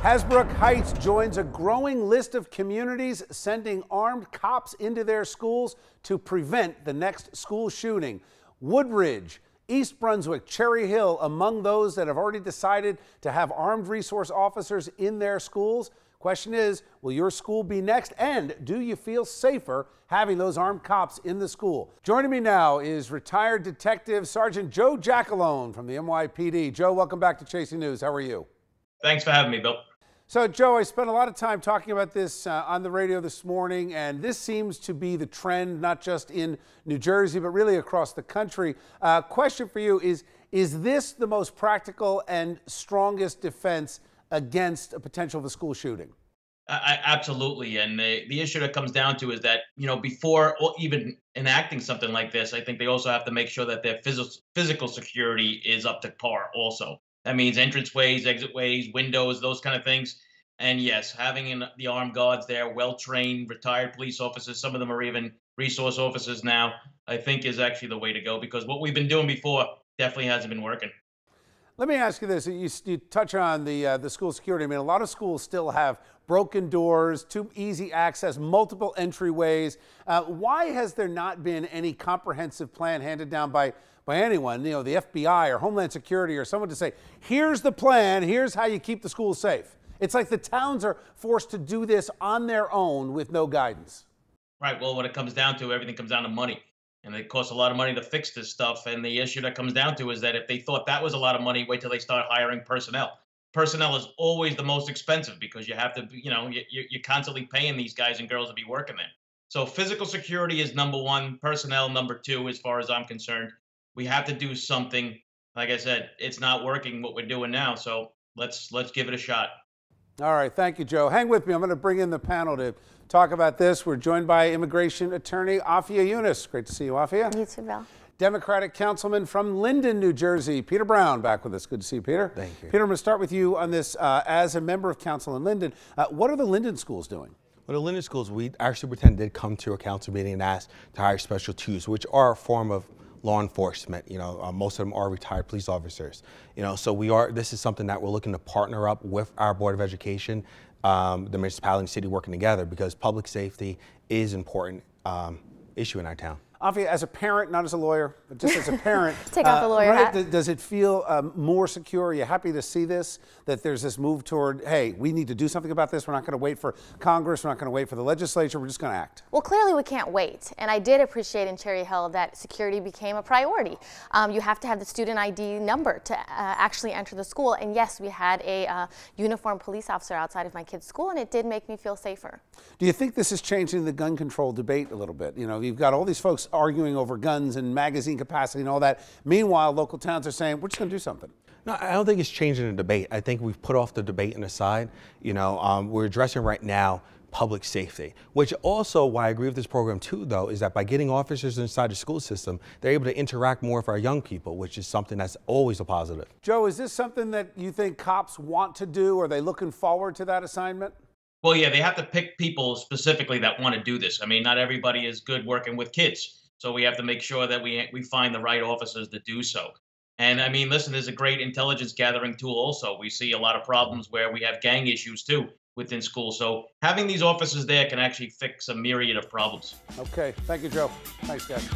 Hasbrook Heights joins a growing list of communities sending armed cops into their schools to prevent the next school shooting. Woodridge, East Brunswick, Cherry Hill among those that have already decided to have armed resource officers in their schools. Question is, will your school be next? And do you feel safer having those armed cops in the school? Joining me now is retired Detective Sergeant Joe Jackalone from the NYPD. Joe, welcome back to Chasing News. How are you? Thanks for having me, Bill. So, Joe, I spent a lot of time talking about this on the radio this morning, and this seems to be the trend, not just in New Jersey, but really across the country. Question for you is this the most practical and strongest defense against a potential of a school shooting? Absolutely. And the issue that comes down to is that, before even enacting something like this, I think they also have to make sure that their physical security is up to par also. That means entranceways, exitways, windows, those kind of things. And yes, having the armed guards there, well-trained, retired police officers, some of them are even resource officers now, I think is actually the way to go, because what we've been doing before definitely hasn't been working. Let me ask you this. You touch on the school security. I mean, a lot of schools still have broken doors, too easy access, multiple entryways. Why has there not been any comprehensive plan handed down by anyone, the FBI or Homeland Security or someone to say, here's the plan, here's how you keep the schools safe? It's like the towns are forced to do this on their own with no guidance. Right. Well, when it comes down to everything comes down to money. And it costs a lot of money to fix this stuff. And the issue that comes down to is that if they thought that was a lot of money, wait till they start hiring personnel. Personnel is always the most expensive because you have to, you're constantly paying these guys and girls to be working there. So physical security is number one, personnel number two, as far as I'm concerned. We have to do something. Like I said, it's not working what we're doing now. So let's give it a shot. All right. Thank you, Joe. Hang with me. I'm going to bring in the panel to talk about this. We're joined by immigration attorney Afia Yunus. Great to see you, Afia. You too, Bill. Democratic councilman from Linden, New Jersey, Peter Brown, back with us. Good to see you, Peter. Thank you. Peter, I'm going to start with you on this. As a member of council in Linden, what are the Linden schools doing? Well, the Linden schools, our superintendent did come to a council meeting and asked to hire special twos, which are a form of law enforcement. Most of them are retired police officers. So this is something that we're looking to partner up with our Board of Education, the municipality and city working together, because public safety is an important issue in our town. Afia, as a parent, not as a lawyer, but just as a parent, take out the lawyer hat. Does it feel more secure? Are you happy to see this, that there's this move toward, hey, we need to do something about this. We're not going to wait for Congress. We're not going to wait for the legislature. We're just going to act. Well, clearly we can't wait. And I did appreciate in Cherry Hill that security became a priority. You have to have the student ID number to actually enter the school. And yes, we had a uniformed police officer outside of my kid's school, and it did make me feel safer. Do you think this is changing the gun control debate a little bit? You've got all these folks arguing over guns and magazine capacity and all that. Meanwhile, local towns are saying, we're just going to do something. No, I don't think it's changing the debate. I think we've put off the debate on the side. We're addressing right now public safety, which also, why I agree with this program too, though, is that by getting officers inside the school system, they're able to interact more with our young people, which is something that's always a positive. Joe, is this something that you think cops want to do? Are they looking forward to that assignment? Well, yeah, they have to pick people specifically that want to do this. I mean, not everybody is good working with kids. So we have to make sure that we find the right officers to do so. And I mean, listen, there's a great intelligence gathering tool also. We see a lot of problems where we have gang issues too within schools. So having these officers there can actually fix a myriad of problems. Okay. Thank you, Joe. Thanks, guys.